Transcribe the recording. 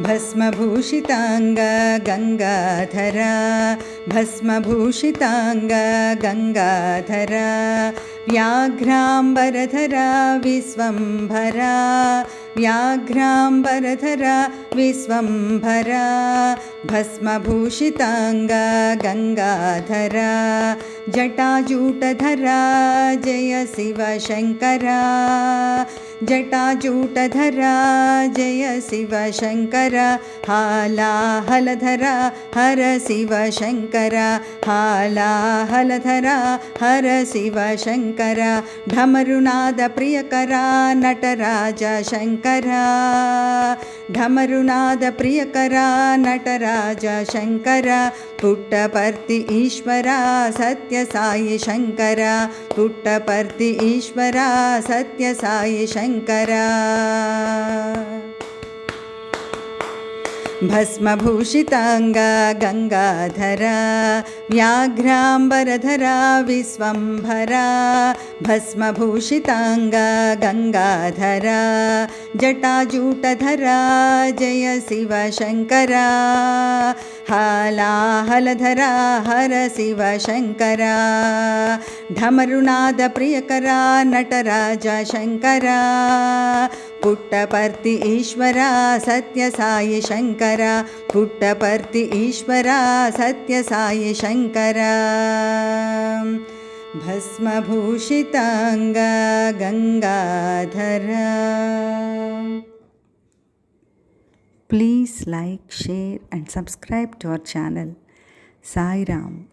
भस्मभूषिताङ्ग गङ्गाधरा भस्मभूषिताङ्ग गङ्गाधरा व्याघ्राम्बरधरा विश्वम्भरा व्याघ्राम्बरधरा विश्वम्भरा भस्मभूषिताङ्ग गङ्गाधरा जटाजूटधरा जय शिवशङ्करा जटाजूटधरा जय शिवशङ्करा हालाहलधरा हर शिवशङ्करा हालाहलधरा हर शिवशङ्करा ढमरुनादप्रियकरा नटराज शङ्करा ढमरुनादप्रियकरा नटराज शङ्करा पुट्टपर्ति ईश्वरा सत्यसाई शङ्करा पुट्टपर्ति ईश्वरा सत्यसाई शङ्करा भस्मभूषिताङ्ग गङ्गाधरा व्याघ्राम्बरधरा विश्वम्भरा भस्मभूषिताङ्ग गङ्गाधरा जटाजूटधरा जय शिवशङ्करा हालाहलधरा हर शिवशङ्करा ढमरुनादप्रियकरा नटराज शङ्करा पुट्टपर्ति ईश्वरा सत्यसाई शङ्करा पुट्टपर्ति ईश्वरा Sathya Sai Shankara भस्मभूषिताङ्ग गङ्गाधरा. Please like, share and subscribe to our channel. Sai Ram.